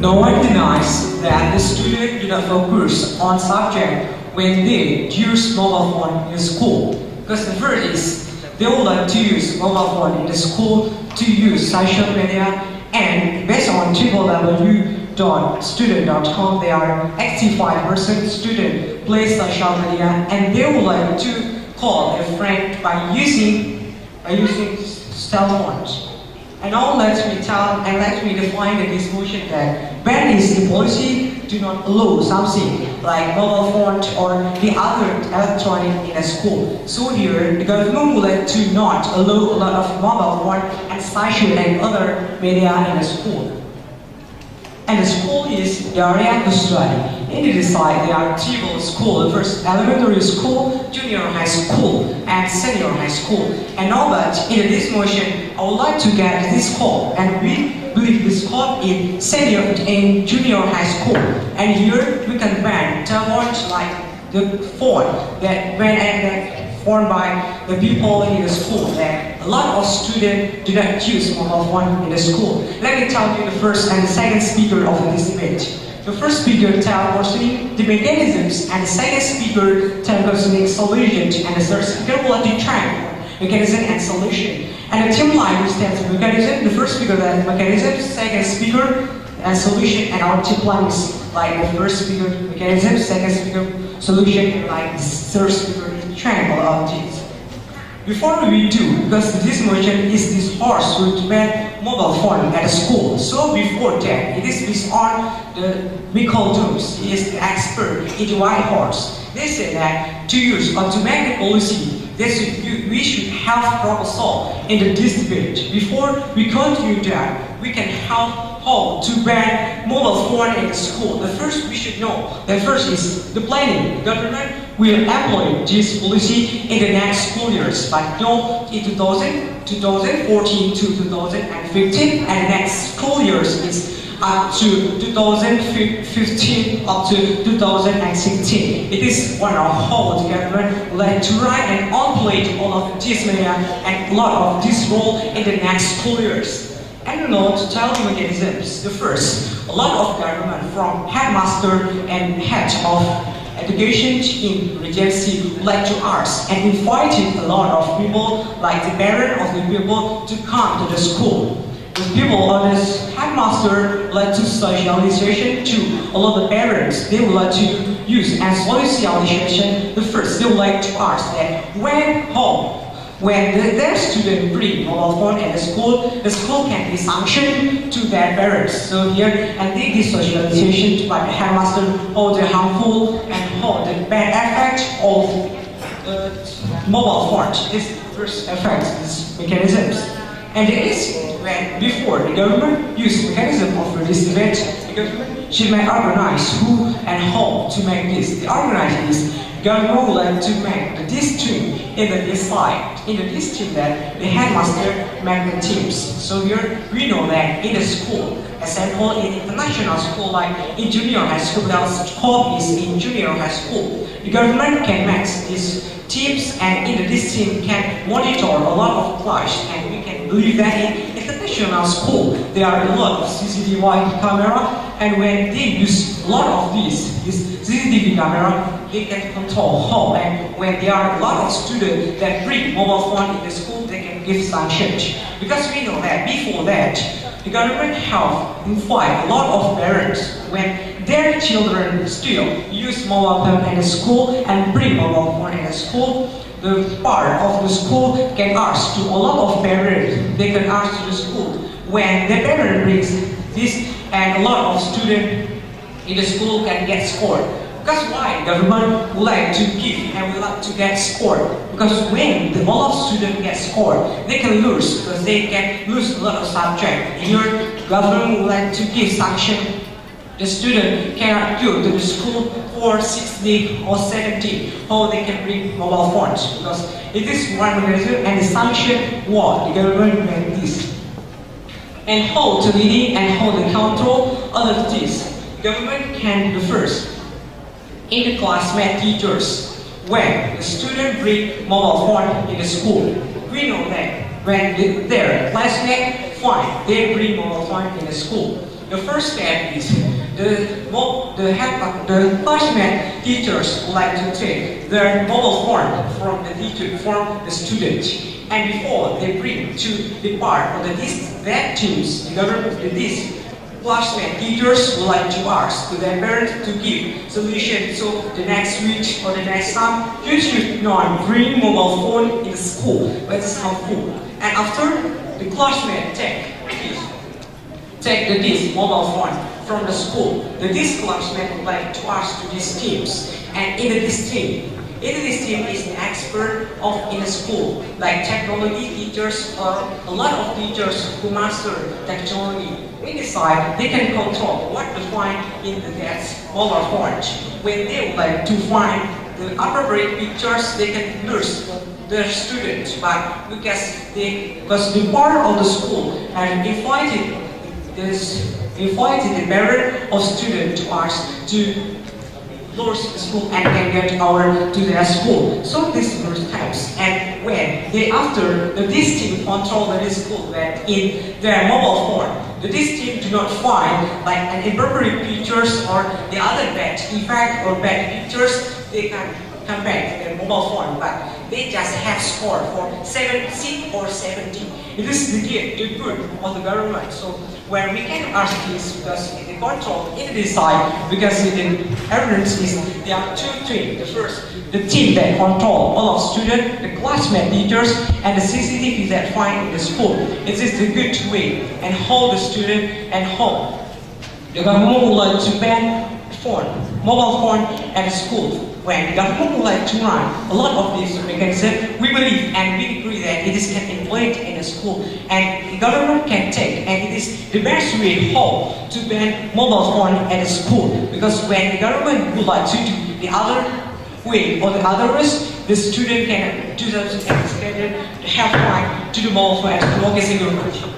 No one denies that the student do not focus on subject when they use mobile phone in school. Because the first is they would like to use mobile phone in the school to use social media, and based on www.student.com, they are 85% student play social media, and they would like to call a friend by using cell phones. And now let me define the discussion that when is the policy do not allow something like mobile phone or the other electronic in a school. So here the government would like to not allow a lot of mobile phone and social and other media in a school. And the school is the area to study. In the side there are three schools: the first elementary school, junior high school, and senior high school. And now that in this motion, I would like to get this call, and we believe this call is senior and junior high school. And here we can ban telephones like the phone that formed by the people in the school, that a lot of students do not use mobile phone in the school. Let me tell you the first and the second speaker of this debate. The first speaker tells concerning the mechanisms, and the second speaker tells concerning solutions, and the third speaker will define mechanism and solution. And the team line understands the mechanism. The first speaker that mechanism, second speaker and solution, and our team line is like the first speaker mechanism, second speaker solution, like the third speaker triangle of this. Before we do, because this motion is this horse with mobile phone at school. So before that, it is based on the Michael Dooms. He is the expert in the white horse. They say that to use or to make the policy, we should have proposal in this debate. Before we continue that, we can help how to ban mobile phone in the school. The first we should know, the first is the planning. The government will employ this policy in the next school years, but not in 2014 to 2015, and next school years is up to 2015 up to 2016. It is one of how the government would like to write and upload all of this media and a lot of this role in the next school years. And to tell the mechanisms, the first, a lot of government from headmaster and head of education in Regency would like to ask and invited a lot of people, like the parent of the people, to come to the school. The people or the headmaster would like to socialization to a lot of parents. They would like to use as socialization. The first, they would like to ask that when their student bring mobile phone at the school can be sanctioned to their parents. So here, and they give socialization by the headmaster all the harmful and all the bad effect of mobile phone. This first effect, these mechanisms. And it is when before the government used mechanism of this debate, the government should make organize who and how to make this. The organize is government would like to make the district in the district that the headmaster make the teams. So here we know that in the school, example in international school like in junior high school, the scope is in junior high school. The government can make these teams, and in the district can monitor a lot of class, and we can believe that in international school there are a lot of CCTV camera, and when they use a lot of this CCTV camera, they can control how, and when there are a lot of students that bring mobile phone in the school, they can give sanctions. Because we know that before that, the government have invited a lot of parents when their children still use mobile phone in the school and bring mobile phone in the school. The part of the school can ask to a lot of parents. They can ask to the school when the parent brings this, and a lot of students in the school can get scored. Because why? Government would like to give and would like to get scored. Because when a lot of students get scored, they can lose, because they can lose a lot of subjects. Here, government would like to give sanction. The student cannot go to the school for 60 or 70, how they can bring mobile phones. Because it is one mechanism, and the sanction what the government made this. And how to lead and how to control other things. Government can do first. In the classmate teachers, when the student bring mobile phone in the school, we know that when their classmate find they bring mobile phone in the school, The first step is the classmate teachers would like to take their mobile phone from the teacher, from the student, and before they bring to the part of that teams, the government, this classmate teachers would like to ask to their parents to give solution. So the next week or the next time, you should not bring mobile phone in the school. That's harmful. And after the classmate take this mobile phone from the school, this classmate would like to ask to these teams. And in this team is an expert in the school, like technology teachers or a lot of teachers who master technology. In this side, they can control what to find in that mobile phone. When they would like to find the appropriate pictures, they can nurse their students. But because the part of the school and invited the parent of student to us to lose the school and can get to their school. So this is first times. And when after this team control the school that in their mobile phone, this team do not find like an inappropriate pictures or the other bad effect or bad pictures, they can come back to their mobile phone, but they just have score for 70 or 70. It is the good of the government. So when we can ask this, because the control in this side, because the evidence is there are two things. The first, the team that control all of students, the classmate teachers, and the CCTV that find in the school. It is the good way and hold the student and hold. The government would like to ban mobile phone at school. When the government would like to run a lot of these mechanisms, we believe and we agree that it is can implement in the school and the government can take, and it is the best way how to ban mobile phone at the school, because when the government would like to do the other way or the other risk, the student can do something and have fun to the mobile phone at school. Okay, thank you very much.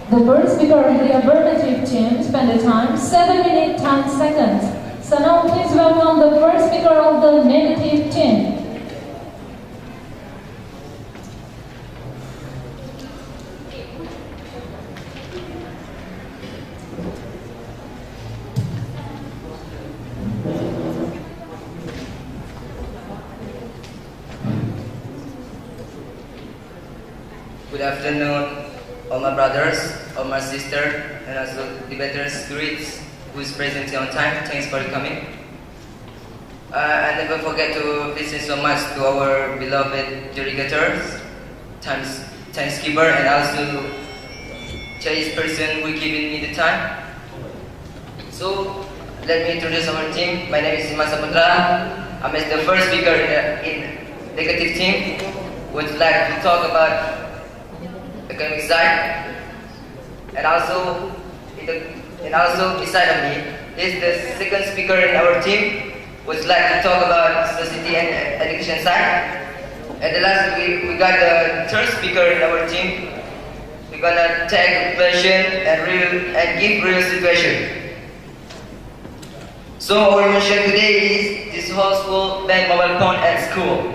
The first speaker of the affirmative team spent the time 7 minutes 10 seconds. So now please welcome the first speaker of the negative team. Good afternoon, all my brothers, all my sisters, and also debaters, greets who is present on time. Thanks for coming. I never forget to listen so much to our beloved delegators, timekeeper, and also Chinese person who giving me the time. So let me introduce our team. My name is Iman Saputra. I'm the first speaker in negative team. Would like to talk about academic side, and also beside of me is the second speaker in our team, would like to talk about society and education side. And the last we got the third speaker in our team. We're gonna take question and give real situation. So our mission today is this whole school ban mobile phone at school.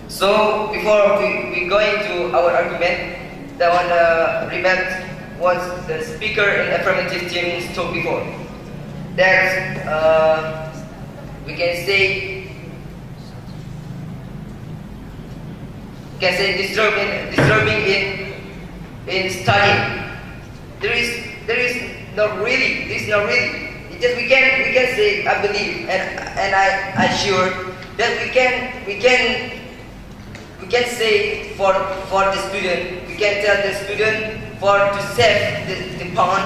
So before we go into our argument, I want to repeat what the speaker in affirmative team told before. That we can say disturbing in studying. There is not really. This is not really. It just we can say I believe and I sure that we can say for the student, we can tell the student to save the phone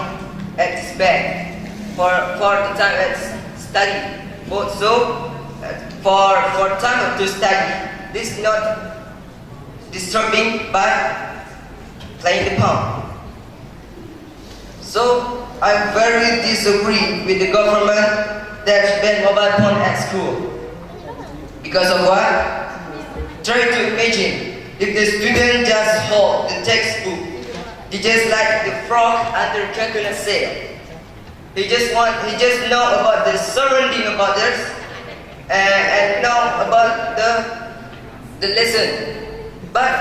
at this bag for the time at study. So for time to study, this is not disturbing but playing the phone. So I very disagree with the government that ban mobile phone at school. Because of what? Try to imagine if the student just hold the textbook, he just like the frog under coconut shell. He just know about the surrounding about this and know about the lesson. But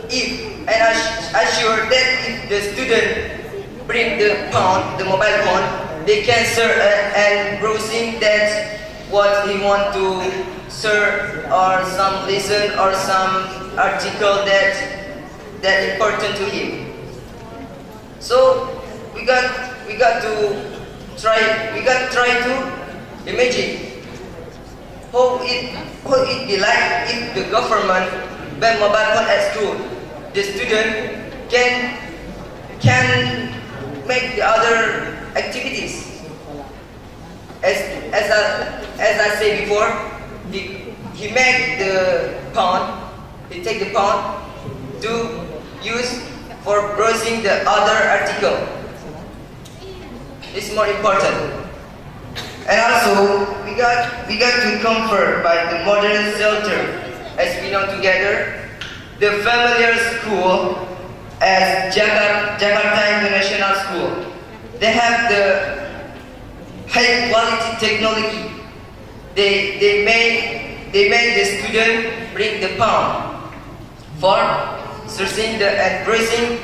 if, and I sure that if the student bring the phone, the mobile phone, they can search and browsing that what he want to search or some lesson or some article that important to him. So we got to try to imagine how it be like if the government ban mobile phone at school. The student can make the other activities. As I said before, he make the phone, he take the phone to use for browsing the other article. It's more important. And also, we got to comfort by the modern shelter, as we know together, the familiar school as Jakarta International School. They have the high quality technology. They made the student bring the phone for searching and browsing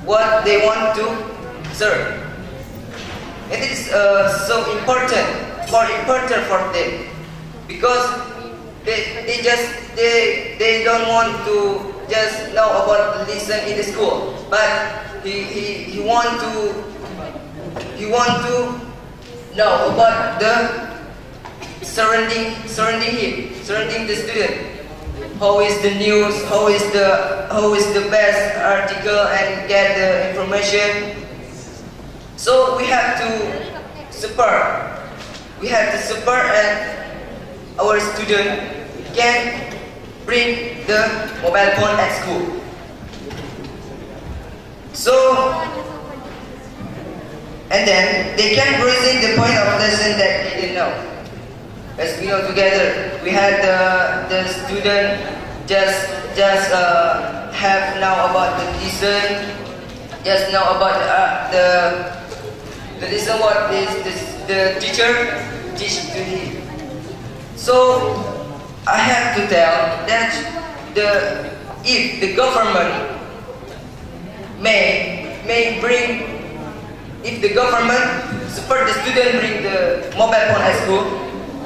what they want to search. It is so important for them because they don't want to just know about listen in the school, but he want to know about the surrounding the student. How is the news? How is the best article and get the information? So we have to support. And our student can bring the mobile phone at school. So, and then they can present the point of lesson that they didn't know. As we know together, we had the student just have now about the lesson, just know about the lesson what is the teacher teach to him. So I have to tell that if the government may bring, if the government support the student bring the mobile phone at school,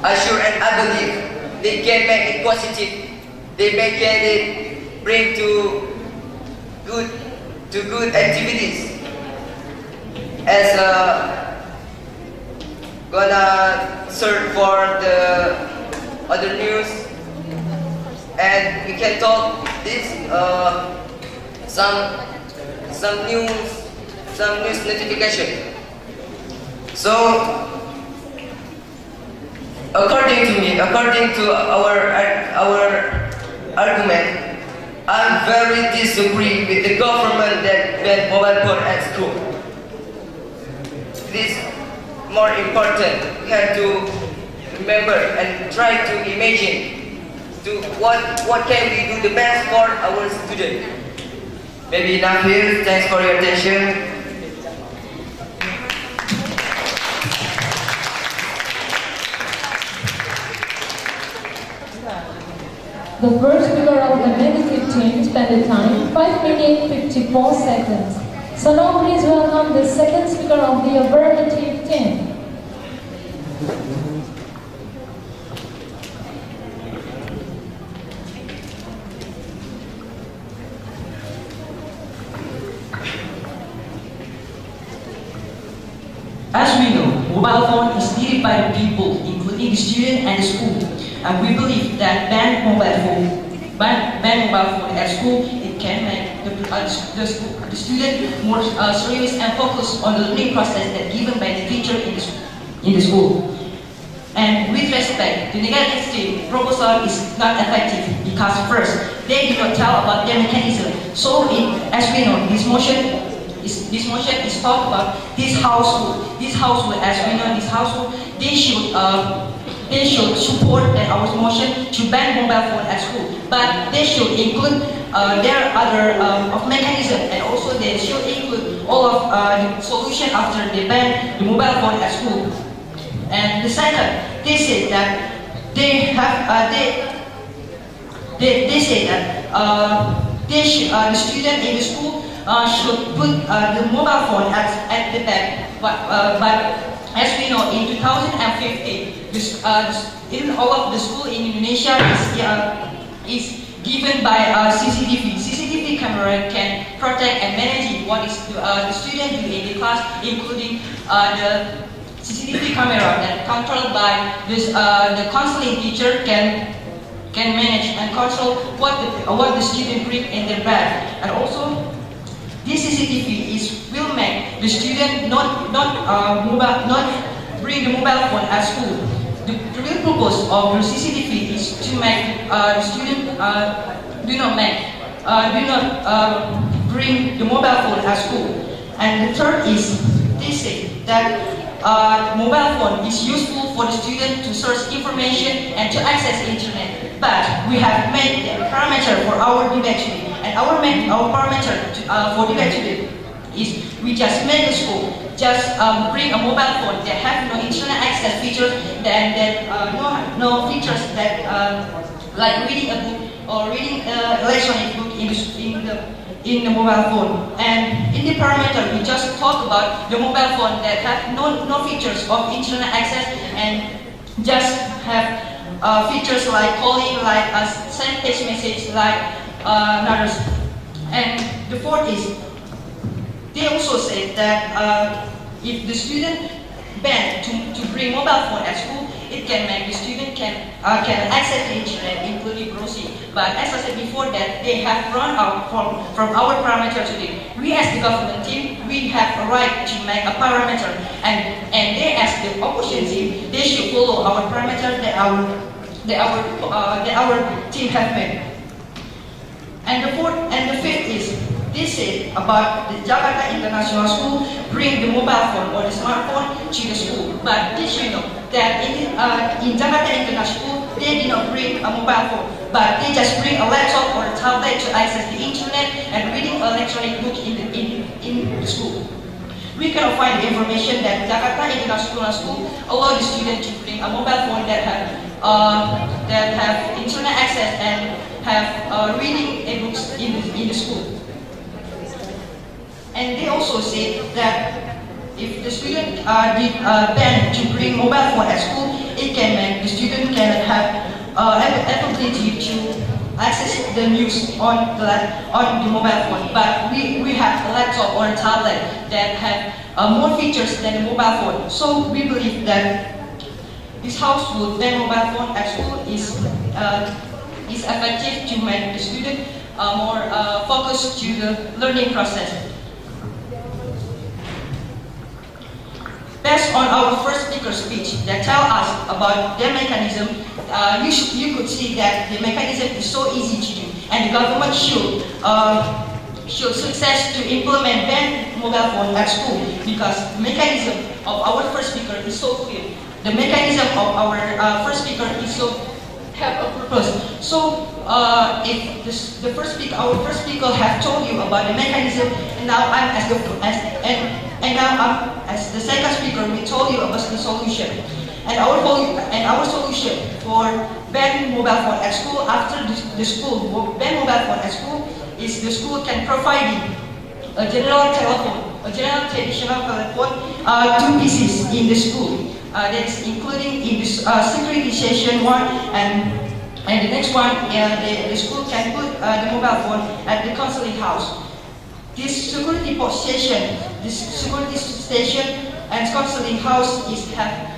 I sure and I believe they can make it positive. They make it bring to good activities. As gonna search for the other news, and we can talk this some news notification. So according to our argument, I'm very disagree with the government that ban mobile phone at school. It is more important. We have to remember and try to imagine to what can we do the best for our student. Maybe enough here. Thanks for your attention. The first speaker of the negative team spent the time 5 minutes 54 seconds. So now please welcome the second speaker of the affirmative team. As we know, mobile phone is needed by the people, including the student and the school. And we believe that ban mobile phone at school, it can make the student more serious and focused on the learning process that given by the teacher in the school. And with respect, the negative proposal is not effective because first, they do not tell about their mechanism. So as we know, this motion is talk about this household. This household, as we know, this household, they should support our motion to ban mobile phone at school. But they should include their other mechanism, and also they should include all of the solution after they ban the mobile phone at school. And the second, they said that they they say that the student in the school should put the mobile phone at the back. But as we know, in 2015, in all of the school in Indonesia is given by CCTV. CCTV camera can protect and manage what is the student do in the class, including the CCTV camera that controlled by the counseling teacher can manage and control what the student bring in their bag. And also, this CCTV will make the student not bring the mobile phone at school. The real purpose of the CCTV is to make the student do not bring the mobile phone at school. And the third is they say that mobile phone is useful for the student to search information and to access internet. But we have made a parameter for our debate today, and our parameter for debate today is we just make the school just bring a mobile phone that have no internet access features, that no features that like reading a book or reading electronic book in the mobile phone. And in the parameter, we just talk about the mobile phone that have no features of internet access and just have features like calling, like send text message, like others. And the fourth is, they also said that if the student banned to bring mobile phone at school, it can make the student can access the internet, including browsing. But as I said before, that they have run out from our parameter today. We as the government team, we have a right to make a parameter, and they as the opposition team, they should follow our parameter that our team have made. And the fifth is, they said about the Jakarta International School bring the mobile phone or the smartphone to the school. But did you know that in Jakarta International School, they did not bring a mobile phone, but they just bring a laptop or a tablet to access the internet and reading electronic book in the school. We cannot find the information that Jakarta International School allow the student to bring a mobile phone that have internet access and have reading books in the school. And they also say that if the student did ban to bring mobile phone at school, it can make the student can have ability to access the news on the mobile phone. But we have a laptop or a tablet that have more features than the mobile phone. So we believe that this house will ban mobile phone at school is effective to make the student more focused to the learning process. Based on our first speaker speech that tell us about the mechanism, you could see that the mechanism is so easy to do, and the government should success to implement ban mobile phone at school, because the mechanism of our first speaker is so clear. The mechanism of our first speaker is so have a purpose. So if our first speaker have told you about the mechanism, and now I'm as the second speaker, we told you about the solution. And our solution for ban mobile phone at school after the school ban mobile phone at school is the school can provide a general traditional telephone, 2 pieces in the school. That is including in this security session one, and the next one, the school can put the mobile phone at the counseling house. This security station and counseling house is have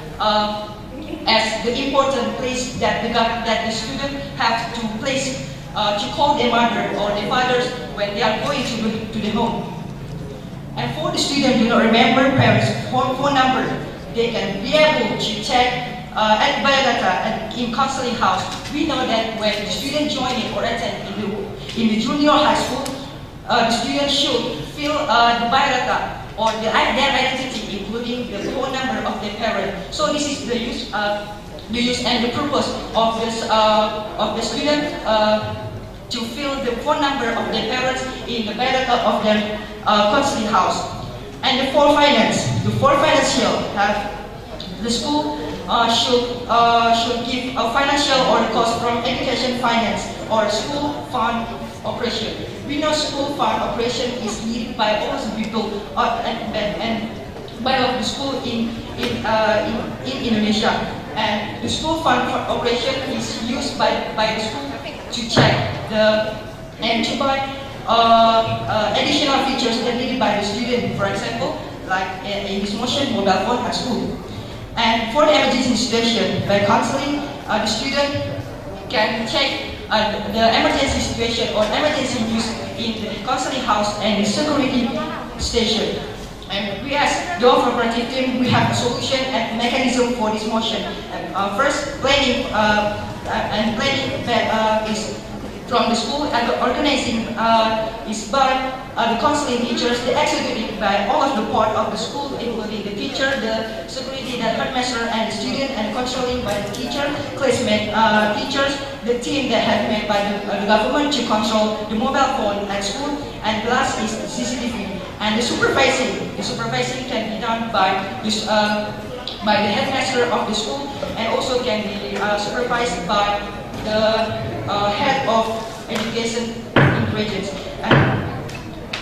as the important place that the student have to place to call their mother or their fathers when they are going to the home. And for the student do not remember parents' phone number, they can be able to check at biodata and in counseling house. We know that when the student join it or attend in the junior high school, the student should fill the biodata or their identity, including the phone number of their parent. So this is the use and the purpose of the student to fill the phone number of their parents in the biodata of their counseling house. And the for financial have the school should give a financial or cost from education finance or school fund operation. We know school fund operation is needed by all the people and by all the school in Indonesia. And the school fund operation is used by the school to check and to buy additional features that needed by the student. For example, like in this motion, mobile phone at school. And for the emergency situation, by counseling, the student can check the emergency situation or emergency use in the counseling house and the security station. And we as the operative team, we have a solution and mechanism for this motion. First, planning is from the school, and the organizing is by the counseling teachers, the executive by all of the part of the school, including the teacher, the security, the headmaster, and the student, and controlling by the teacher, classmate, teachers, the team that have made by the government to control the mobile phone at school, and last is the CCTV. And the supervising can be done by the headmaster of the school, and also can be supervised by the head of education ingredients.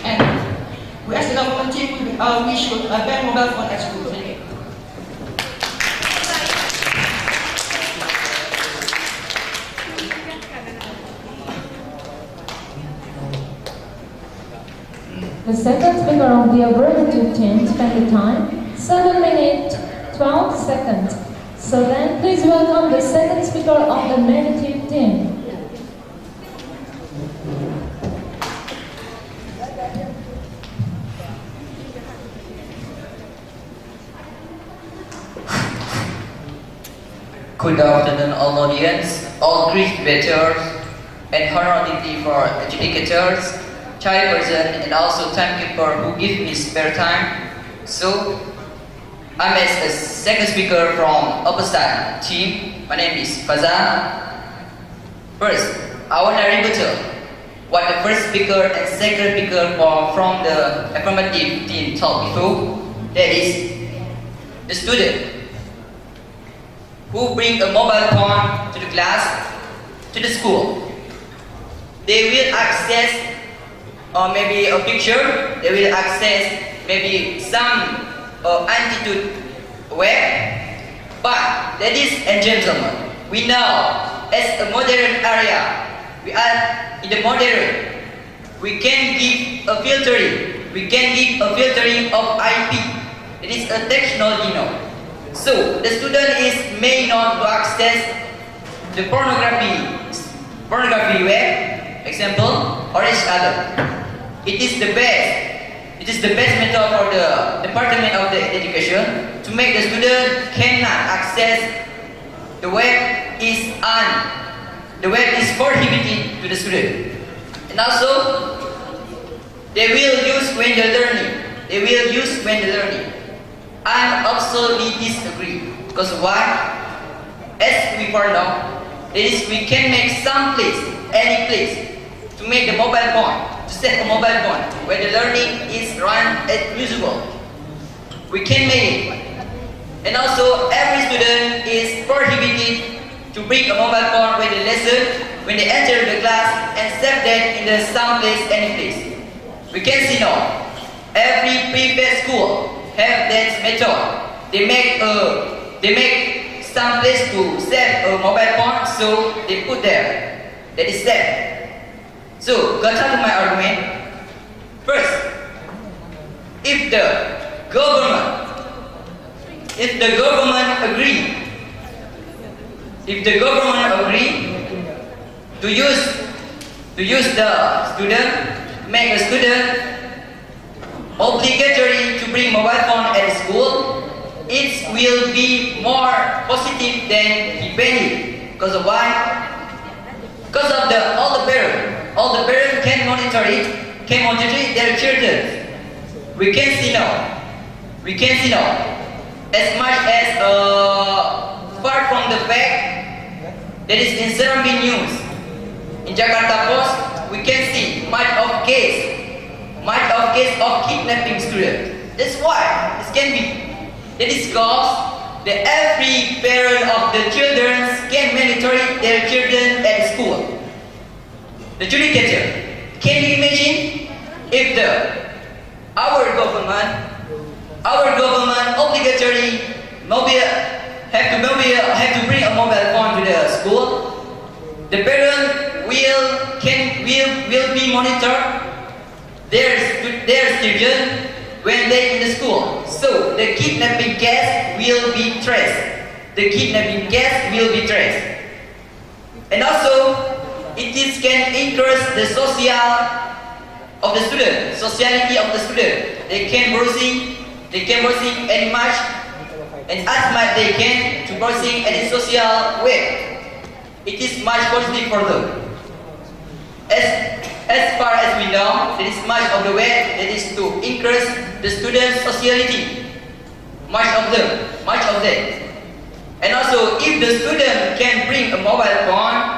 And we as the government team, we should ban mobile phone at school. Thank you. The second speaker of the affirmative team spent the time 7 minutes 12 seconds. So then, please welcome the second speaker of the negative team. Good afternoon, all audience, all great debaters, and honorary for adjudicators, chairperson, and also timekeeper who give me spare time. So, I'm as a second speaker from opposite team. My name is Fazan. First, I want to rebuttal what the first speaker and second speaker from the affirmative team talked before. That is, the student who bring a mobile phone to the class, to the school. They will access maybe a picture, they will access maybe some attitude web. But ladies and gentlemen, we know as a modern area, we are in the modern, we can give a filtering, of IP. It is a technology, So the student may not to access the pornography web, example, or each other. It is the best method for the Department of the Education to make the student cannot access the web is prohibited to the student. And also, they will use when they're learning. I absolutely disagree. Because why? As we found out, we can make some place, any place, to make the mobile phone, to set a mobile phone where the learning is run as usual. We can make it. And also, every student is prohibited to bring a mobile phone when they listen, when they enter the class, and set that in the some place, any place. We can see now, every private school have that method. They make some place to set a mobile phone, so they put there. That is set. So, got to my argument. First, if the government agree to use the student, make a student obligatory to bring mobile phone at school, it will be more positive than he banned. Because of why? Because of all the parents can monitor their children. We can see now. As much as apart from the fact that is in Serambi News, in Jakarta Post, we can see much of case of kidnapping students. That's why this can be. That is because every parent of the children can monitor their children at school. the judicature. Can you imagine if our government obligatory have to bring a mobile phone to the school? The parent will be monitor their children when they in the school. So the kidnapping case will be traced. And also, can increase the sociality of the student. They can browsing any much and as much they can to browsing any social web. It is much positive for them. As far as we know, there is much of the way that is to increase the students' sociality. Much of them. And also, if the student can bring a mobile phone,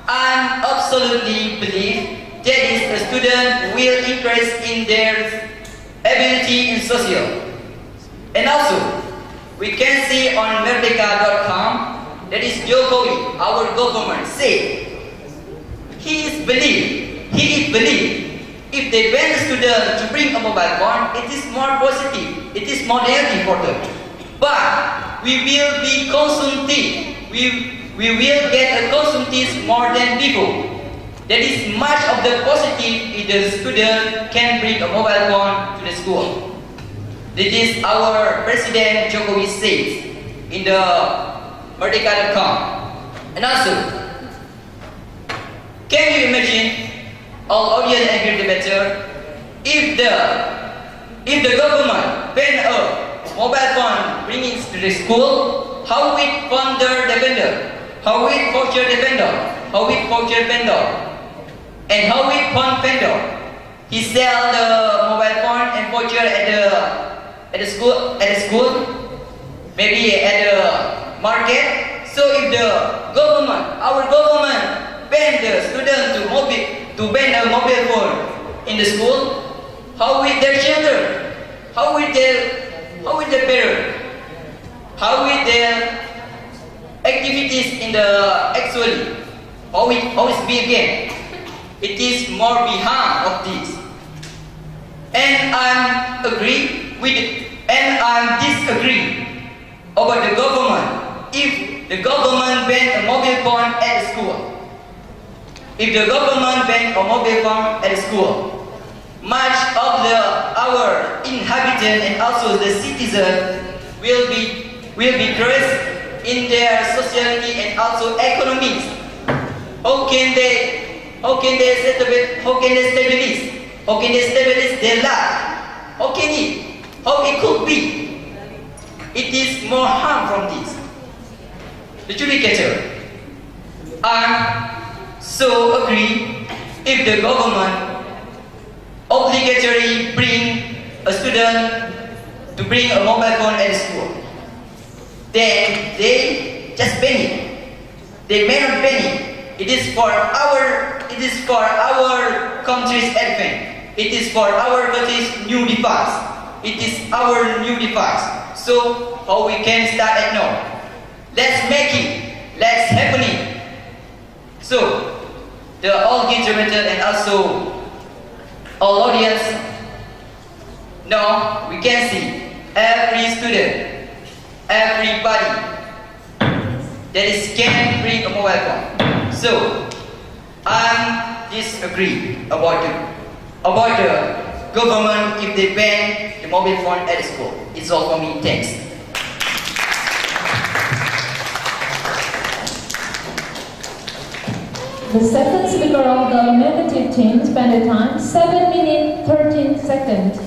I absolutely believe that is the student will increase in their ability in social. And also, we can see on merdeka.com that is Jokowi, our government, say he is believe if they ban the student to bring a mobile phone, it is more positive, it is more healthy for them. But we will be consumptive, we will get a consumptive more than before. That is much of the positive if the student can bring a mobile phone to the school. This is our President Jokowi says in the merdeka.com. And also, can you imagine, all audience and hear the better, if the government ban a mobile phone bringing to the school, how we founder the vendor, how we voucher the vendor, and how we fund vendor. He sell the mobile phone and voucher at the school, maybe at the market. So if our government ban the student to ban a mobile phone in the school, how will their children, how will their parents, how will their activities in the actually, always be again? It is more behind of this. And I disagree about the government. If the government ban a mobile phone at the school, much of our inhabitants and also the citizens will be crushed in their society and also economies. How can they stabilize their life? How it could be? It is more harm from this. The judicature. I so agree if the government obligatory bring a student to bring a mobile phone at school, then they just ban it. They may not ban it. It is for our country's advent. It is for our country's new device. It is our new device. So how we can start it now? Let's make it. Let's happen it. So the all generated and also all audience. Now we can see every student, everybody that is can bring a mobile phone. So I disagree about the government if they ban the mobile phone at school. It's all for me. Thanks. The second speaker of the negative team spent the time 7 minutes 13 seconds.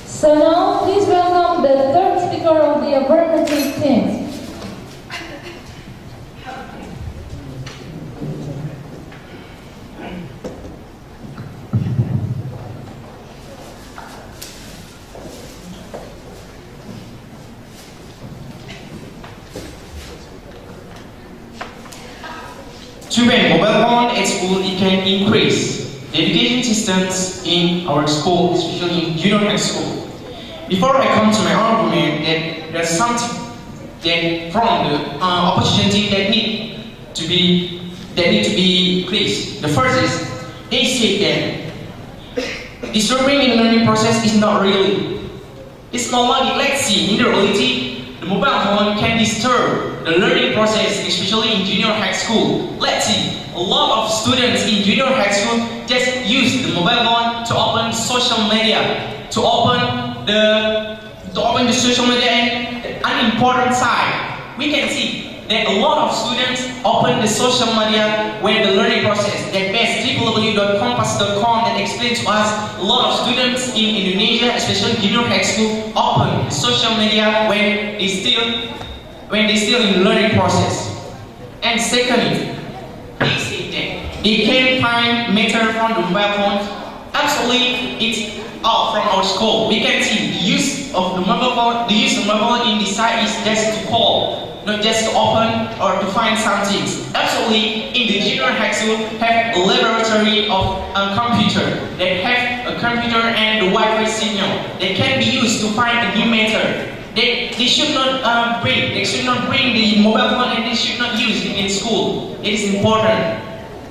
So now please welcome the third speaker of the affirmative team. To ban mobile phone at school, it can increase the education systems in our school, especially in junior high school. Before I come to my argument, that there's something that from the opportunity that need to be increased. The first is they say that disturbing in learning process is not really. It's not logic. Let's see, in the reality, the mobile phone can disturb the learning process, especially in junior high school. Let's see, a lot of students in junior high school just use the mobile phone to open social media, to open the social media and the unimportant side. We can see that a lot of students open the social media when the learning process. That best www.compass.com that explains to us a lot of students in Indonesia, especially junior high school, open the social media when they still in the learning process. And secondly, they say that they can find matter from the mobile phone. Absolutely, it's out from our school. We can see the use of the mobile phone. The use of mobile phone in this side is just to call, not just to open or to find some things. Absolutely, in the junior high school have a laboratory of a computer. They have a computer and the Wi-Fi signal. They can be used to find a new method. They should not bring the mobile phone and they should not use it in school. It is important.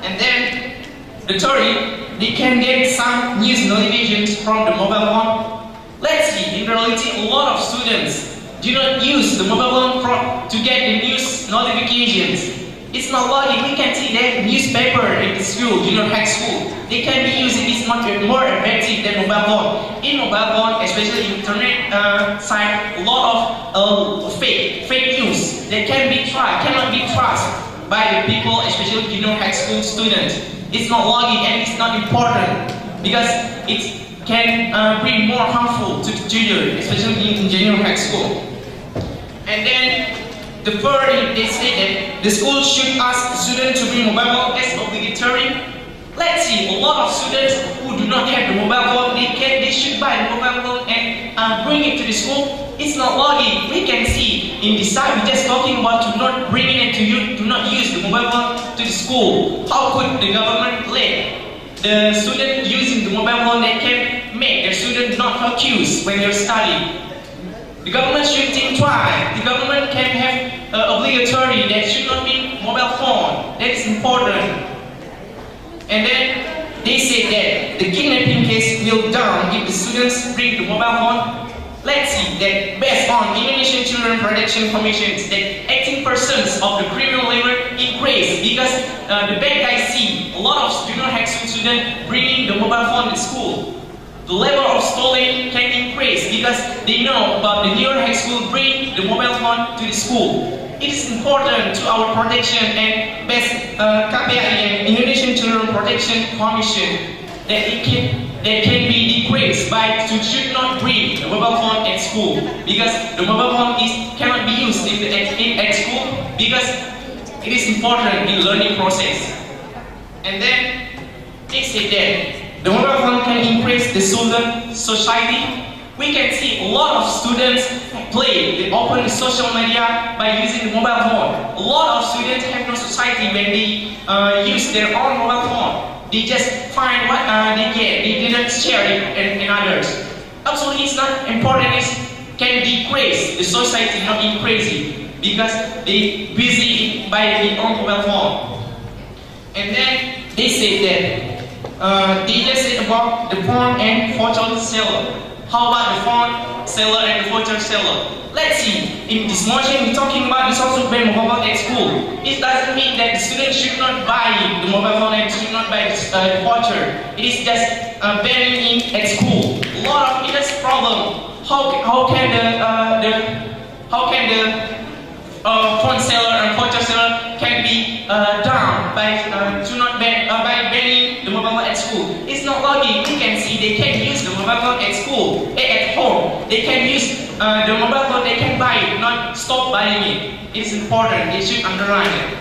And then the third, they can get some news notifications from the mobile phone. Let's see, in reality, a lot of students do not use the mobile phone to get the news notifications. It's not logic. We can see that newspaper in the school, junior high school, they can be used. It's much more effective than mobile phone. In mobile phone, especially internet side, a lot of fake news that cannot be trusted by the people, especially junior high school students. It's not logic and it's not important because it can bring more harmful to the children, especially in junior high school. And then the third, they say that the school should ask the student to bring mobile phone as obligatory. Let's see, a lot of students who do not have the mobile phone, they should buy the mobile phone and bring it to the school. It's not logic. We can see in this side, we're just talking about to not bringing it to you, to not use the mobile phone to the school. How could the government let the student using the mobile phone that can make their student not focus when they're studying? The government should think twice. The government can have obligatory that should not be mobile phone. That is important. And then they say that the kidnapping case will down if the students bring the mobile phone. Let's see that based on Indonesian Children Protection Commissions that 18% of the criminal labor increase because the bad guys see a lot of junior high school students bringing the mobile phone to school. The level of stealing can increase because they know about the junior high school bring the mobile phone to the school. It is important to our protection and best KPI, Indonesian Children Protection Commission, that it can be decreased by to should not bring the mobile phone at school because the mobile phone cannot be used at school because it is important in learning process. And then they say that the mobile phone can increase the student society. We can see a lot of students they open the social media by using the mobile phone. A lot of students have no society when they use their own mobile phone. They just find what they get. They didn't share it in others. Absolutely, it's not important. It can decrease the society, not increase it, because they busy by their own mobile phone. And then they say that they just said about the phone and photo seller. How about the phone seller and the photo seller? Let's see, in this motion we're talking about this also ban mobile phone at school. It doesn't mean that the student should not buy the mobile phone and should not buy the voucher. It is just banning it at school. A lot of it is problem. How can the phone seller and photo seller can be done by banning the mobile phone at school? It's not logic. You can see they can use the mobile phone at school, at home. They can use the mobile phone. They can buy it, not stop buying it. It's important. They should underline it.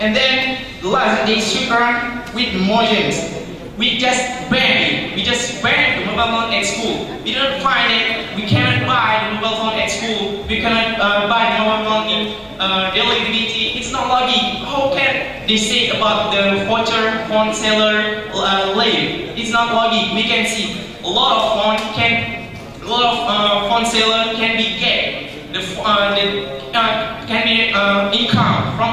And then last, they should run with motions. We just ban it. We just ban the mobile phone at school. We don't find it. We cannot buy the mobile phone at school. We cannot buy the mobile phone in daily activity. It's not logic. How can they say about the voucher phone seller late? It's not logic. We can see a lot of phone seller can be get the can be income from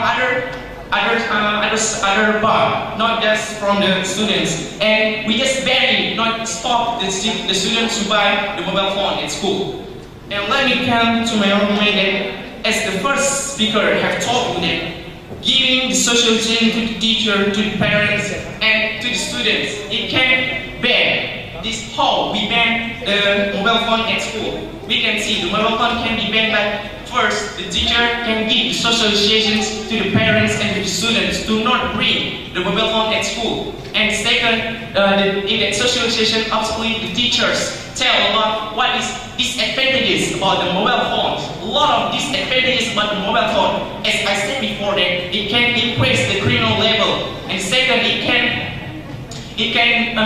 other part, not just from the students. And we just ban it, not stop the students to buy the mobile phone at school. And let me come to my argument that as the first speaker have told you that giving the social chain to the teacher, to the parents, and to the students, it can ban. This how we ban the mobile phone at school. We can see the mobile phone can be banned by first, the teacher can give the socializations to the parents and to the students to not bring the mobile phone at school. And second, in that socialization, absolutely the teachers tell a lot what is disadvantages about the mobile phones. A lot of disadvantages about the mobile phone. As I said before, that it can increase the criminal level. And second, it can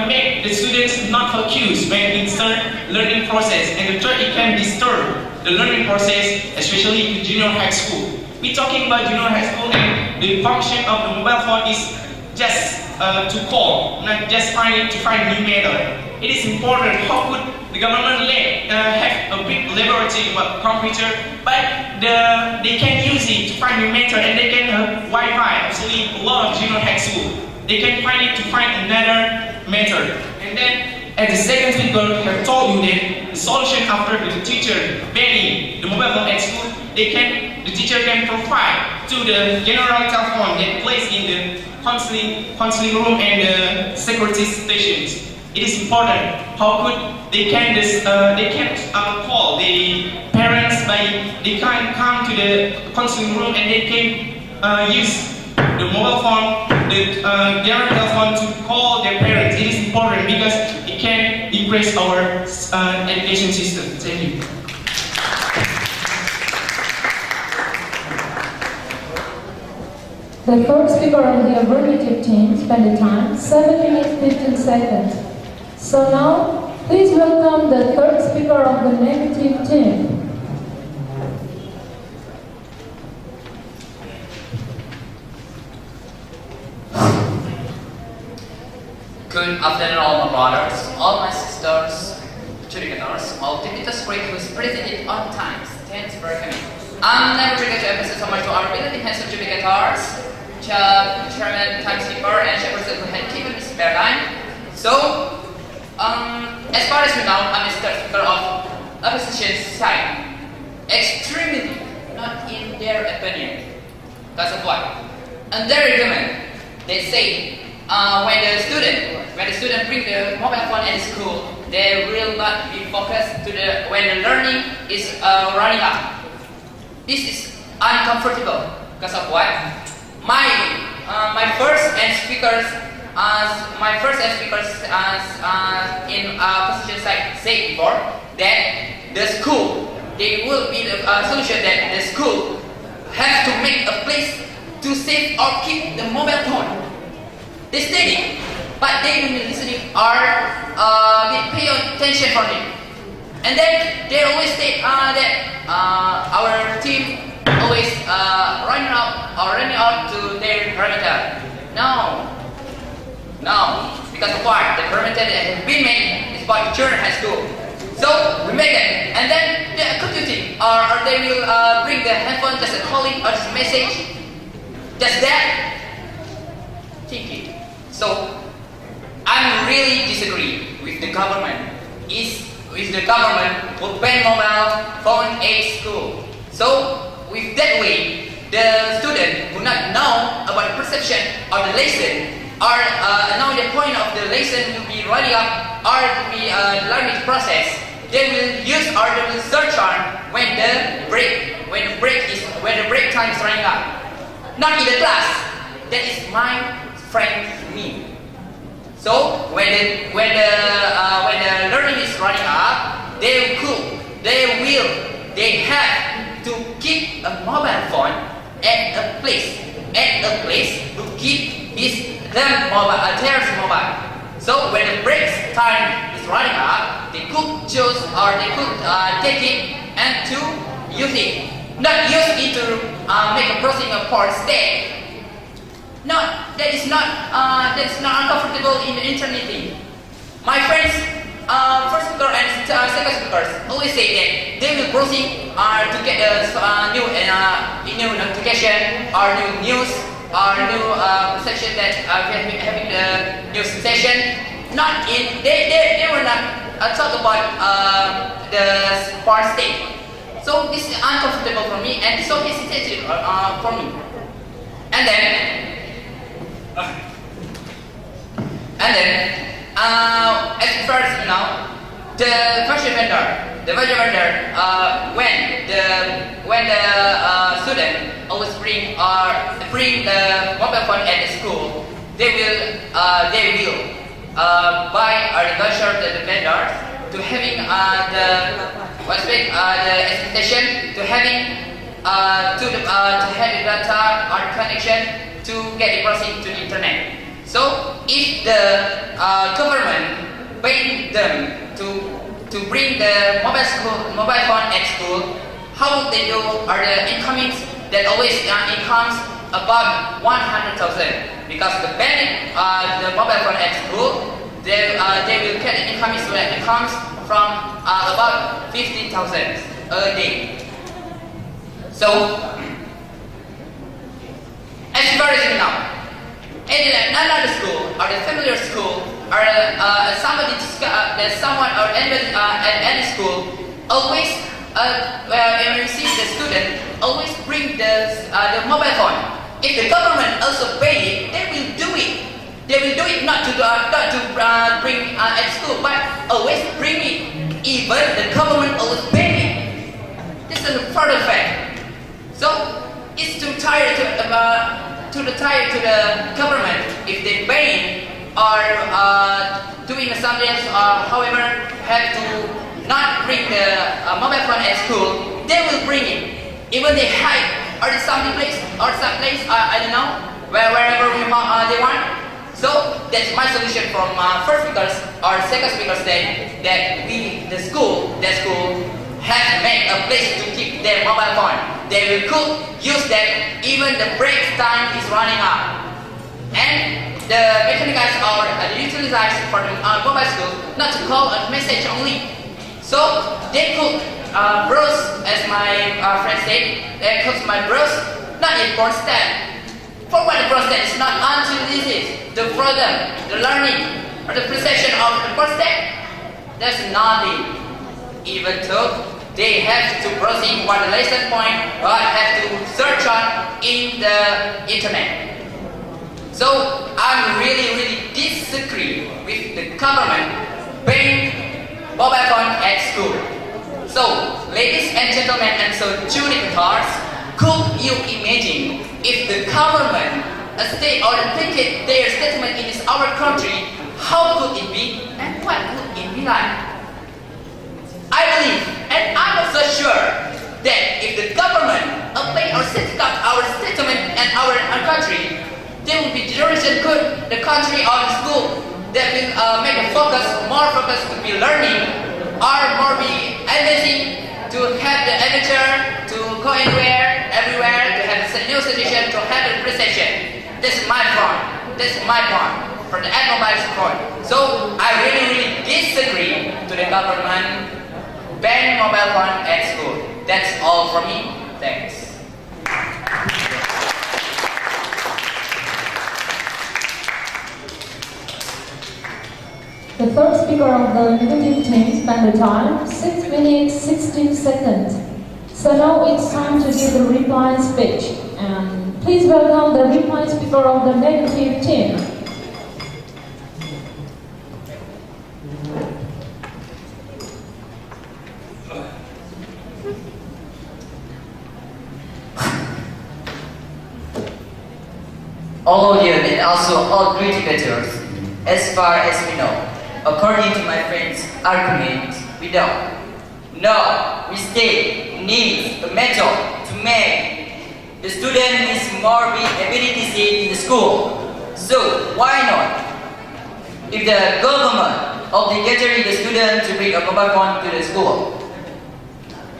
make the students not focus when in start learning process. And the third, it can disturb the learning process, especially in junior high school. We're talking about junior high school, and the function of the mobile phone is just to call, not just to find new method. It is important how could the government have a big laboratory about computer, but they can use it to find new method, and they can have Wi-Fi. Actually, a lot of junior high school, they can find it to find another method. And then, as the second speaker have told you that the solution after the teacher banning the mobile phone at school, the teacher can provide to the general telephone that placed in the counseling room and the security stations. It is important how could they can call the parents they can come to the counseling room and they can use the mobile phone, the general telephone to call their parents. It is important because it can increase our education system. Thank you. The third speaker of the affirmative team spent the time 7 minutes 15 seconds. So now, please welcome the third speaker of the negative team. Good afternoon, all my brothers, all my sisters, childreners, all Tipitas Greek who is presented on time. Thanks for coming. I'm never forget to emphasize so much to our ability handsome judicators, chairman, timekeeper, and chairperson who had given me spare time. So, as far as we know, I'm a speaker of opposition side. Extremely not in their opinion. Because of what? On their argument, they say when the student bring the mobile phone at school, they will not be focused to when the learning is running up. This is uncomfortable because of what? My first and speakers in position side said before that the school, they will be the solution that the school have to make a place to save or keep the mobile phone. They study, but they don't listening or they pay attention for it. And then they always say that our team always running out to their perimeter. No, because of what? The perimeter that has been made is by children high school. So we make it, and then they are computing, or they will bring the handphone just a calling or just a message. Just that thinking. So I'm really disagree with the government. With the government will ban mobile phone at school. So with that way, the student will not know about the perception of the lesson, or know the point of the lesson will be running up, or will be the learning process. They will use or they will search on when the break time is running up. Not in the class. That is my friend me. So when the learning is running up, they have to keep a mobile phone at a place to keep their mobile. So when the break time is running up, they could choose or they could take it and to use it. Not use it to make a processing of port state. No, that's not uncomfortable in the internet thing. My friends, first speaker and second speakers always say that they will browsing to get new notification or new news our new section that we are having the new session. Not in they were not talk about the sport state. So this is uncomfortable for me and so hesitating for me. And then as first the virtual vendor, when the student always bring the mobile phone at the school, they will buy or negotiate the vendors to having the expectation to having to have data or connection to get the processing to the internet. So if the government pay them to bring the mobile phone at school, how they do are the incomings that always incomes above 100,000 because the bank the mobile phone at school they will get the incomings when it comes from about 15,000 a day. So as far as you know, in another school or the familiar school or someone or anybody at any school always when you see the student always bring the mobile phone. If the government also pay it, they will do it. They will do it not to bring at school, but always bring it. Even the government always pay it. This is a further fact. So it's too tired to the government if they pay or doing something however have to not bring the mobile phone at school, they will bring it. Even they hide or some place I don't know wherever they want. So that's my solution from first speakers or second speakers that the school has made a place to keep their mobile phone. They will could use that even the break time is running out. And the mechanics or utilized for the mobile school not to call a message only. So they could browse, as my friend said, they could browse not in constant. For what the process is not until this is the further, the learning or the precision of the process, there's nothing. Even though they have to browsing what the lesson point or have to search on in the internet. So I really disagree with the government paying mobile phone at school. So ladies and gentlemen and so judicators, could you imagine if the government state or dictate their statement in our country, how could it be and what would it be like? I believe and I'm also sure that if the government apply or set up our statement and our country, there will be generation could the country or the school that will make a more focus to be learning or more be advancing to have the adventure to go everywhere to have a new situation to have a precision. This is my point for the automobile point. So I really disagree to the government ban mobile phone at school. That's all from me. Thanks. The first speaker of the negative team spent the time 6 minutes 16 seconds. So now it's time to give the reply speech. And please welcome the reply speaker of the negative team. All audience and also all criticators, as far as we know, according to my friend's argument, we don't. No, we state needs a method to make the student needs more ability in the school. So why not? If the government obligatory the student to bring a mobile phone to the school,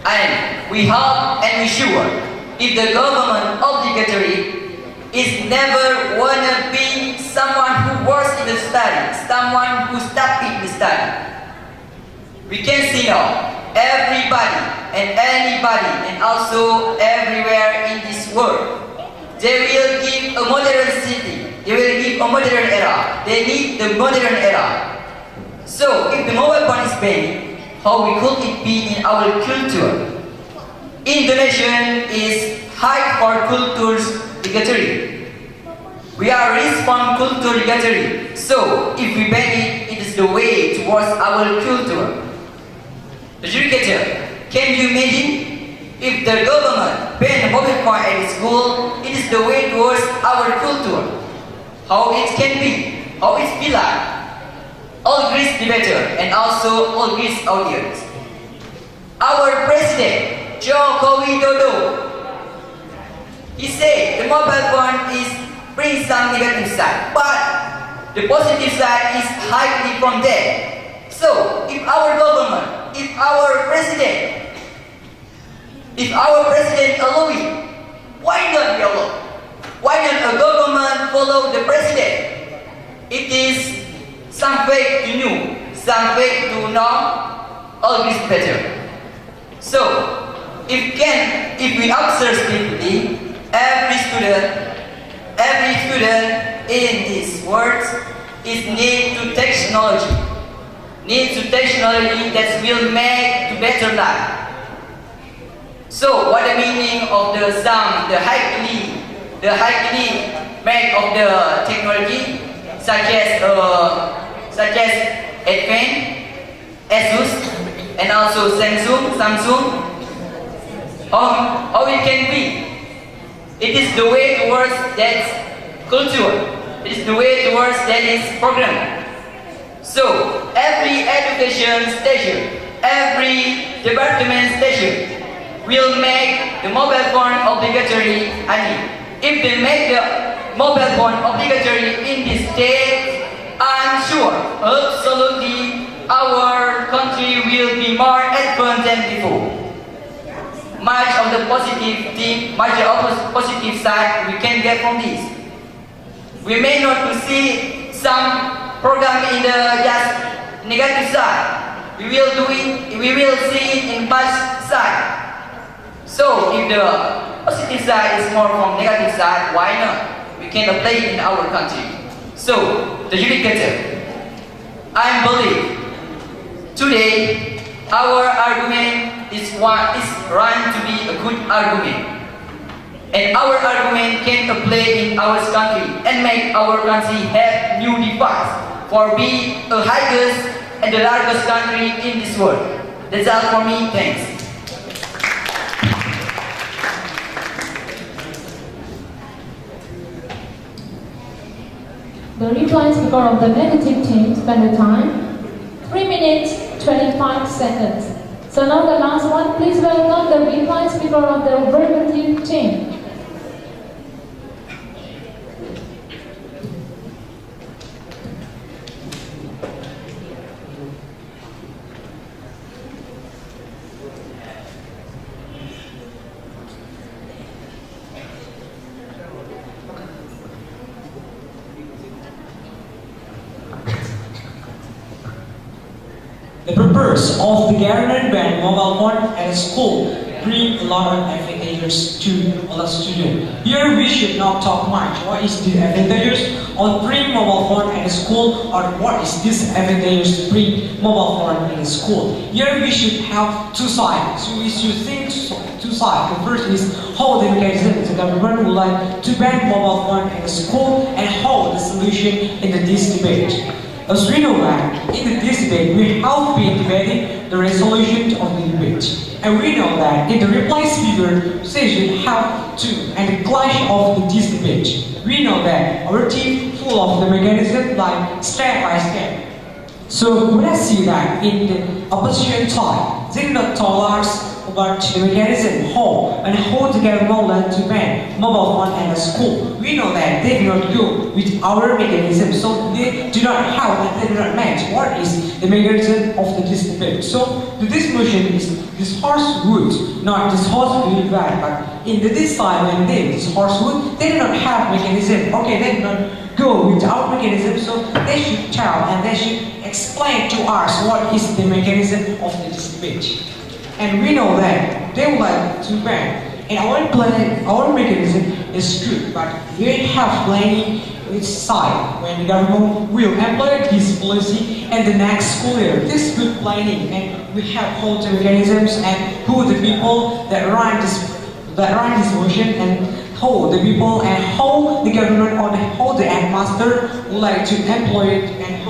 and we hope and we sure if the government obligatory is never wanna be someone who works in the study, someone who stuck in the study. We can see now, everybody and anybody and also everywhere in this world They will give a modern city. They will give a modern era. They need the modern era. So, if the mobile phone is banned, how could it be in our culture? Indonesian is high for culture's bigotry. We are respond culture bigotry. So, if we ban it, it is the way towards our culture. The educator, can you imagine? If the government ban mobile phone at school, it is the way towards our culture. How it can be, how it be like. All Greece debater and also all Greece audience. Our president, Joko Widodo, he said the mobile phone is bring some negative side, but the positive side is highly from there. So, if our government, if our president allow it, why not we allow? Why not a government follow the president? It is some way to new, some way to know, all is better. So, if we observe deeply, every student in this world is need to technology that will make to better life. So, what the meaning of the highly make of the technology, such as Advent, Asus, and also Samsung. How it can be? It is the way towards that culture. It is the way towards that is program. So every education station, every department station will make the mobile phone obligatory. If they make the mobile phone obligatory in this state, I'm sure, absolutely, our country will be more advanced than before. Much of the positive side we can get from this. We may not see some program in the just negative side. We will see it in positive side. So if the positive side is more from negative side, why not? We can apply it in our country. So the educator, I believe today our argument is run to be a good argument. And our argument can apply in our country and make our country have new device for being the highest and the largest country in this world. That's all for me. Thanks. The reply speaker of the negative team spent the time 3 minutes 25 seconds. So now the last one, please welcome the reply speaker of the affirmative team. The purpose of the government ban mobile phone at school bring a lot of advantages to all the students. Here we should not talk much. What is the advantages of bring mobile phone at school, or what is disadvantages to bring mobile phone in school? Here we should have two sides. So we should think two sides. The first is how the mechanism the government would like to ban mobile phone at school, and how the solution in this debate. As we know that in this debate we have been debating the resolution of the debate, and we know that in the reply speaker session have to and the clash of this debate. We know that our team full of the mechanism like step by step. So when I see that in the opposition side, they do not tell us about the mechanism how and how the government learn to ban mobile phone at school. We know that they do not go with our mechanism, so they do not have and they do not match what is the mechanism of this debate. So this motion is this horse wood, not this horse wood bad, but in this time when this horse wood, they do not have mechanism. Okay, they do not go with our mechanism, so they should tell and they should explain to us what is the mechanism of this debate. And we know that they would like to ban And our mechanism is good, but we have planning which side when the government will employ this policy and the next school year. This good planning, and we have all the mechanisms and who the people that run this motion and how the people and how the government or how the headmaster would like to employ it and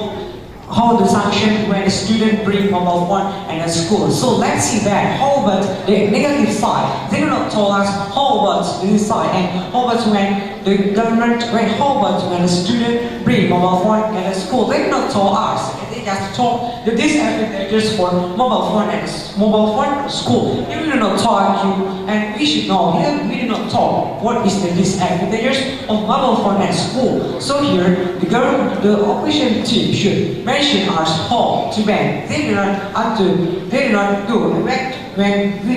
how the sanction when a student bring mobile phone in a school. So let's see that. How about the negative side? They do not tell us how about this side and how about when the government, how about when a student bring mobile phone in a school. They do not tell us. They just talk the disadvantages for mobile phone and mobile phone school. If we do not talk you and we should know we do not talk what is the disadvantages of mobile phone and school. So here the government, the opposition team should mention us how to ban. They do not go when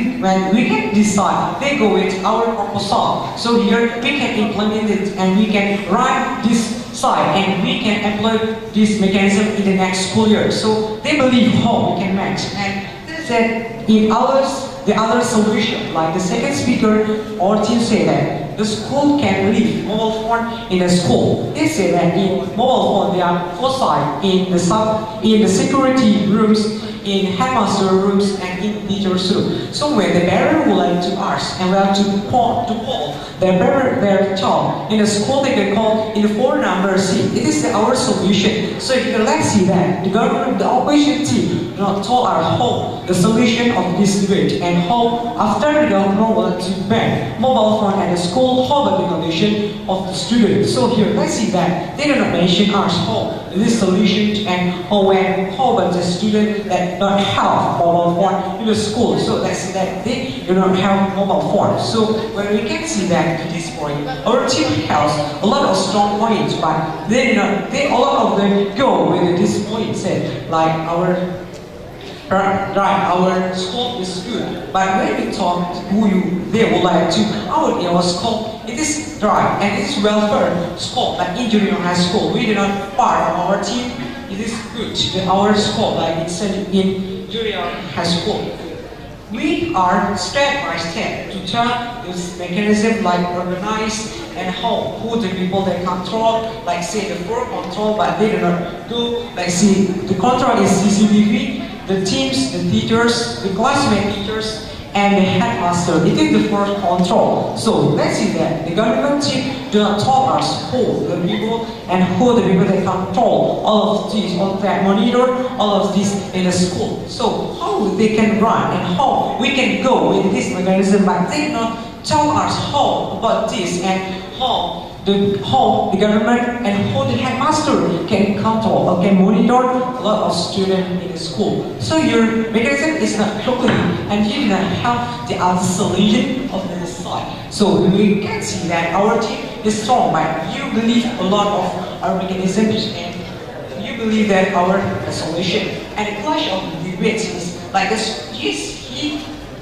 we can decide, they go with our proposal. So here we can implement it and we can run this side and we can employ this mechanism in the next school year. So they believe how we can match. And they said in others, the other solution, like the second speaker or team say that the school can leave mobile phone in the school. They say that in mobile phone there are 4 sides in the security rooms, in headmaster rooms and in teachers' room. So when the parent would like to ask and we have to call their child in the school, they can call in the 4 number C. It is our solution. So let's see that the government, the opposition team, not told our how the solution of this debate and how after the government will to ban mobile phone at the school, how about the condition of the students. So here let's see that they do not mention us how this solution and how about the student that don't have mobile phone in the school. So let's see that they do not have mobile phone. So when we can see that to this point, our team has a lot of strong points, but they a lot of them go with this point said like our scope is good, but when we talk to they would like to our scope, it is dry and it is welfare scope like in junior high school. We do not part of our team. It is good. Our scope like it's in junior high school. We are step by step to turn this mechanism like organize and who the people that control, like say the floor control, but they do not do like see the control is CCTV, the teams, the teachers, the classmate teachers, and the headmaster. It is the first control. So let's see that the government team do not tell us who the people and who the people that control all of these, all that monitor all of this in the school. So how they can run and how we can go with this mechanism, but they do not tell us how about this and how the government and how the headmaster can control or can monitor a lot of students in the school. So your mechanism is not totally and you do not have the other solution of this side. So we can see that our team is strong, but you believe a lot of our mechanisms and you believe that our solution. And the clash of the debates is like this.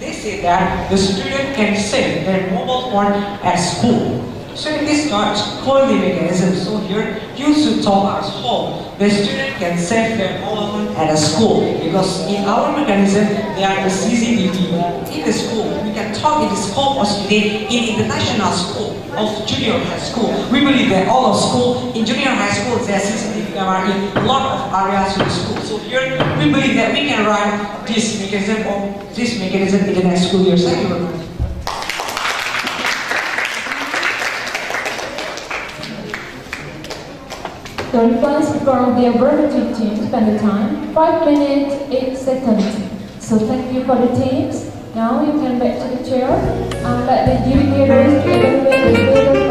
They say that the student can save their mobile phone at school. So it is not quality mechanism. So here you should tell us how the student can save their mobile phone at a school, because in our mechanism there are the CCTV in the school. We can talk in the scope of today in international school of junior high school. We believe that all of school in junior high school there are CCTV camera in a lot of areas of the school. So here we believe that we can run this mechanism in the next school year. Thank you very much. The reply speaker of the affirmative team spent the time 5 minutes 8 seconds. So thank you for the teams. Now you can back to the chair and let the debaters evaluate the